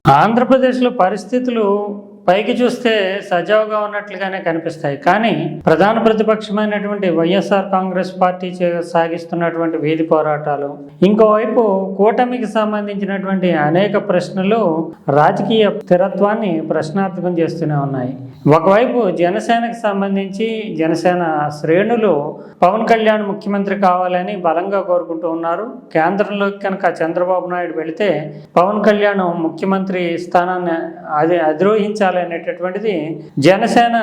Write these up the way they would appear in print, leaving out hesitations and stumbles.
ఆంధ్రప్రదేశ్‌లో పరిస్థితులు పైకి చూస్తే సజావుగా ఉన్నట్లుగానే కనిపిస్తాయి. కానీ ప్రధాన ప్రతిపక్షమైనటువంటి వైఎస్ఆర్ కాంగ్రెస్ పార్టీ సాగిస్తున్నటువంటి వీధి పోరాటాలు, ఇంకోవైపు కూటమికి సంబంధించినటువంటి అనేక ప్రశ్నలు రాజకీయ స్థిరత్వాన్ని ప్రశ్నార్థకం చేస్తూనే ఉన్నాయి. ఒకవైపు జనసేనకు సంబంధించి జనసేన శ్రేణులు పవన్ కళ్యాణ్ ముఖ్యమంత్రి కావాలని బలంగా కోరుకుంటూ ఉన్నారు. కేంద్రంలోకి కనుక చంద్రబాబు నాయుడు వెళితే పవన్ కళ్యాణ్ ముఖ్యమంత్రి స్థానాన్ని అధిరోహించాలనేటటువంటిది జనసేన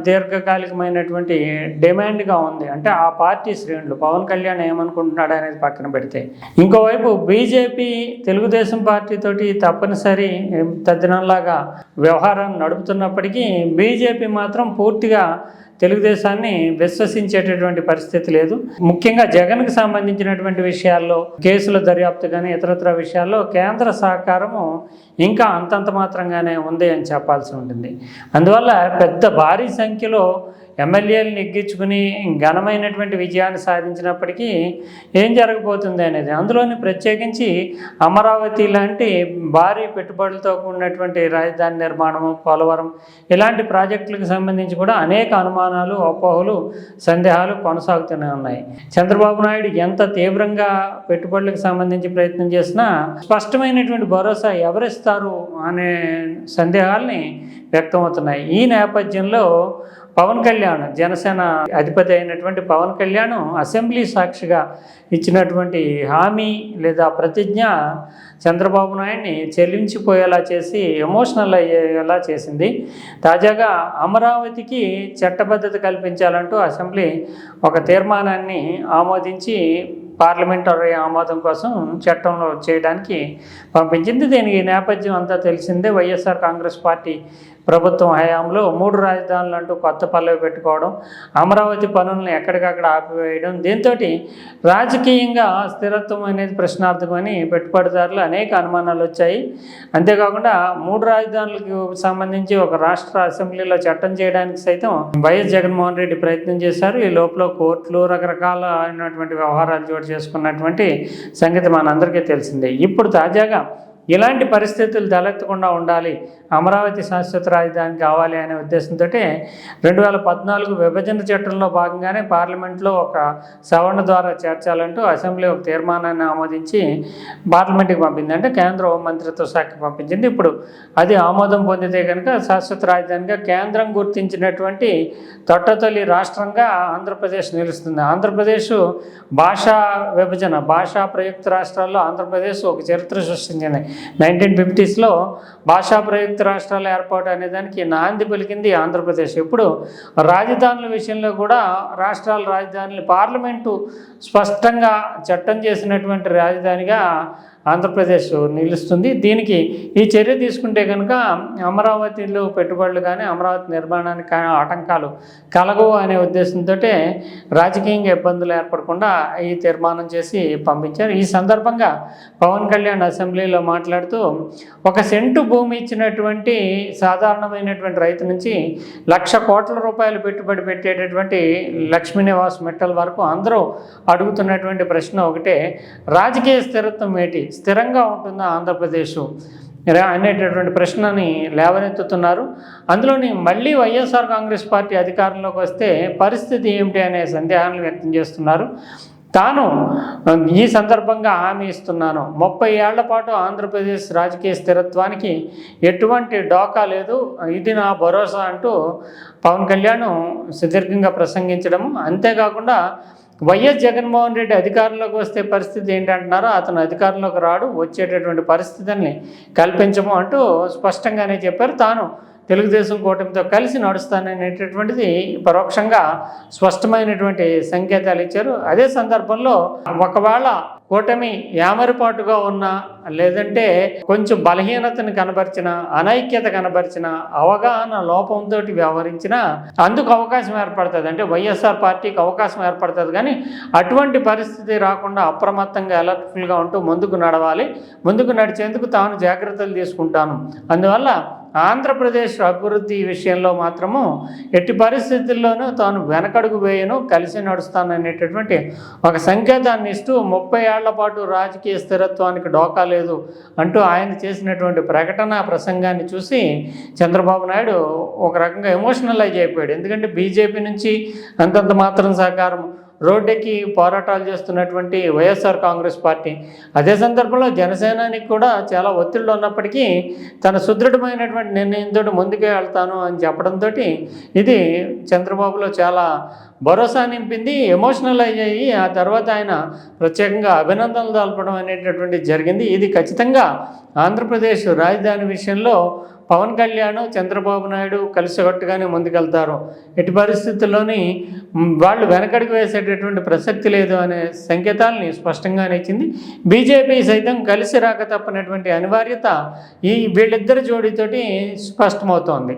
దీర్ఘకాలికమైనటువంటి డిమాండ్గా ఉంది. అంటే ఆ పార్టీ శ్రేణులు పవన్ కళ్యాణ్ ఏమనుకుంటున్నాడు అనేది పక్కన పెడితే, ఇంకోవైపు బీజేపీ తెలుగుదేశం పార్టీతోటి తప్పనిసరి తద్దినంలాగా వ్యవహారాన్ని నడుపుతున్నప్పటికీ బీజేపీ మాత్రం పూర్తిగా తెలుగుదేశాన్ని విశ్వసించేటటువంటి పరిస్థితి లేదు. ముఖ్యంగా జగన్కి సంబంధించినటువంటి విషయాల్లో, కేసుల దర్యాప్తు కానీ ఇతరత్ర విషయాల్లో కేంద్ర సహకారము ఇంకా అంతంత మాత్రంగానే ఉంది అని చెప్పాల్సి ఉంటుంది. అందువల్ల పెద్ద భారీ సంఖ్యలో ఎమ్మెల్యేలు నెగ్గించుకుని ఘనమైనటువంటి విజయాన్ని సాధించినప్పటికీ ఏం జరగబోతుంది అనేది, అందులోని ప్రత్యేకించి అమరావతి లాంటి భారీ పెట్టుబడులతో కూడినటువంటి రాజధాని నిర్మాణము, పోలవరం ఇలాంటి ప్రాజెక్టులకు సంబంధించి కూడా అనేక అనుమానాలు, అపోహలు, సందేహాలు కొనసాగుతూనే ఉన్నాయి. చంద్రబాబు నాయుడు ఎంత తీవ్రంగా పెట్టుబడులకు సంబంధించి ప్రయత్నం చేసినా స్పష్టమైనటువంటి భరోసా ఎవరిస్తారు అనే సందేహాల్ని వ్యక్తమవుతున్నాయి. ఈ నేపథ్యంలో పవన్ కళ్యాణ్, జనసేన అధిపతి అయినటువంటి పవన్ కళ్యాణ్ అసెంబ్లీ సాక్షిగా ఇచ్చినటువంటి హామీ లేదా ప్రతిజ్ఞ చంద్రబాబు నాయుడిని చెల్లించిపోయేలా చేసి ఎమోషనల్ అయ్యేలా చేసింది. తాజాగా అమరావతికి చట్టబద్ధత కల్పించాలంటూ అసెంబ్లీ ఒక తీర్మానాన్ని ఆమోదించి పార్లమెంటరీ ఆమోదం కోసం చట్టంలో చేయడానికి పంపించింది. దీనికి నేపథ్యం అంతా తెలిసిందే. వైఎస్ఆర్ కాంగ్రెస్ పార్టీ ప్రభుత్వం హయాంలో 3 రాజధానులు అంటూ కొత్త పల్లవి పెట్టుకోవడం, అమరావతి పనులను ఎక్కడికక్కడ ఆపివేయడం, దీంతో రాజకీయంగా స్థిరత్వం అనేది ప్రశ్నార్థకమని పెట్టుబడిదారులు అనేక అనుమానాలు వచ్చాయి. అంతేకాకుండా 3 రాజధానులకు సంబంధించి ఒక రాష్ట్ర అసెంబ్లీలో చట్టం చేయడానికి సైతం వైఎస్ జగన్మోహన్ రెడ్డి ప్రయత్నం చేశారు. ఈ లోపల కోర్టులు రకరకాలైనటువంటి వ్యవహారాలు చోటు చేసుకున్నటువంటి సంగతి మనందరికీ తెలిసిందే. ఇప్పుడు తాజాగా ఇలాంటి పరిస్థితులు తలెత్తకుండా ఉండాలి, అమరావతి శాశ్వత రాజధాని కావాలి అనే ఉద్దేశంతో 2014 విభజన చట్టంలో భాగంగానే పార్లమెంట్లో ఒక సవరణ ద్వారా చేర్చాలంటూ అసెంబ్లీ ఒక తీర్మానాన్ని ఆమోదించి పార్లమెంట్కి పంపింది. అంటే కేంద్ర హోంమంత్రిత్వ శాఖకి పంపించింది. ఇప్పుడు అది ఆమోదం పొందితే కనుక శాశ్వత రాజధానిగా కేంద్రం గుర్తించినటువంటి తొట్టతొలి రాష్ట్రంగా ఆంధ్రప్రదేశ్ నిలుస్తుంది. ఆంధ్రప్రదేశ్ భాషా విభజన, భాషా ప్రయుక్త రాష్ట్రాల్లో ఆంధ్రప్రదేశ్ ఒక చరిత్ర సృష్టించింది. 1950sలో భాషా ప్రయుక్త రాష్ట్రాల ఏర్పాటు అనేదానికి నాంది పలికింది ఆంధ్రప్రదేశ్. ఇప్పుడు రాజధానుల విషయంలో కూడా రాష్ట్రాల రాజధానులు పార్లమెంటు స్పష్టంగా చట్టం చేసినటువంటి రాజధానిగా ఆంధ్రప్రదేశ్ నిలుస్తుంది. దీనికి ఈ చర్య తీసుకుంటే కనుక అమరావతిలో పెట్టుబడులు కానీ అమరావతి నిర్మాణానికి కానీ ఆటంకాలు కలగవు అనే ఉద్దేశంతో రాజకీయంగా ఇబ్బందులు ఏర్పడకుండా ఈ తీర్మానం చేసి పంపించారు. ఈ సందర్భంగా పవన్ కళ్యాణ్ అసెంబ్లీలో మాట్లాడుతూ, 1 సెంటు భూమి ఇచ్చినటువంటి సాధారణమైనటువంటి రైతు నుంచి 1,00,000 కోట్ల రూపాయలు పెట్టుబడి పెట్టేటటువంటి లక్ష్మీ నివాస్ మెట్టల్ వరకు అందరూ అడుగుతున్నటువంటి ప్రశ్న ఒకటే, రాజకీయ స్థిరత్వం ఏంటి, స్థిరంగా ఉంటుందా ఆంధ్రప్రదేశ్ అనేటటువంటి ప్రశ్నని లేవనెత్తుతున్నారు. అందులోని మళ్ళీ వైఎస్ఆర్ కాంగ్రెస్ పార్టీ అధికారంలోకి వస్తే పరిస్థితి ఏమిటి అనే సందేహాలను వ్యక్తం చేస్తున్నారు. తాను ఈ సందర్భంగా హామీ ఇస్తున్నాను, 30 ఏళ్ల పాటు ఆంధ్రప్రదేశ్ రాజకీయ స్థిరత్వానికి ఎటువంటి డోకా లేదు, ఇది నా భరోసా అంటూ పవన్ కళ్యాణ్ సుదీర్ఘంగా ప్రసంగించడము. అంతేకాకుండా వైఎస్ జగన్మోహన్ రెడ్డి అధికారంలోకి వస్తే పరిస్థితి ఏంటంటున్నారో, అతను అధికారంలోకి రాడు, వచ్చేటటువంటి పరిస్థితుల్ని కల్పించము అంటూ స్పష్టంగానే చెప్పారు. తాను తెలుగుదేశం కూటమితో కలిసి నడుస్తాననేటటువంటిది పరోక్షంగా స్పష్టమైనటువంటి సంకేతాలు ఇచ్చారు. అదే సందర్భంలో ఒకవేళ కూటమి యామరిపాటుగా ఉన్నా, లేదంటే కొంచెం బలహీనతను కనబరిచిన, అనైక్యత కనబరిచిన, అవగాహన లోపంతో వ్యవహరించిన అందుకు అవకాశం ఏర్పడుతుంది. అంటే వైఎస్ఆర్ పార్టీకి అవకాశం ఏర్పడుతుంది. కానీ అటువంటి పరిస్థితి రాకుండా అప్రమత్తంగా అలర్ట్ఫుల్గా ఉంటూ ముందుకు నడవాలి. ముందుకు నడిచేందుకు తాను జాగ్రత్తలు తీసుకుంటాను. అందువల్ల ఆంధ్రప్రదేశ్ అభివృద్ధి విషయంలో మాత్రము ఎట్టి పరిస్థితుల్లోనూ తాను వెనకడుగు వేయను, కలిసి నడుస్తాననేటటువంటి ఒక సంకేతాన్ని ఇస్తూ 30 ఏళ్ల పాటు రాజకీయ స్థిరత్వానికి డోకా లేదు అంటూ ఆయన చేసినటువంటి ప్రకటన ప్రసంగాన్ని చూసి చంద్రబాబు నాయుడు ఒక రకంగా ఎమోషనలైజ్ అయిపోయాడు. ఎందుకంటే బీజేపీ నుంచి అంతంత మాత్రం సహకారం, రోడ్డెక్కి పోరాటాలు చేస్తున్నటువంటి వైఎస్ఆర్ కాంగ్రెస్ పార్టీ, అదే సందర్భంలో జనసేనానికి కూడా చాలా ఒత్తిళ్ళు ఉన్నప్పటికీ తన సుదృఢమైనటువంటి నిర్ణయంతో ముందుకే వెళ్తాను అని చెప్పడంతో ఇది చంద్రబాబులో చాలా భరోసా నింపింది. ఎమోషనలైజ్ అయ్యి ఆ తర్వాత ఆయన ప్రత్యేకంగా అభినందనలు తెలపడం అనేటటువంటిది జరిగింది. ఇది ఖచ్చితంగా ఆంధ్రప్రదేశ్ రాజధాని విషయంలో పవన్ కళ్యాణ్, చంద్రబాబు నాయుడు కలిసికట్టుగానే ముందుకెళ్తారు. ఎట్టి పరిస్థితుల్లోని వాళ్ళు వెనకడికి వేసేటటువంటి ప్రసక్తి లేదు అనే సంకేతాలని స్పష్టంగానే ఇచ్చింది. బీజేపీ సైతం కలిసి రాక తప్పనటువంటి అనివార్యత ఈ వీళ్ళిద్దరి జోడీతోటి స్పష్టమవుతోంది.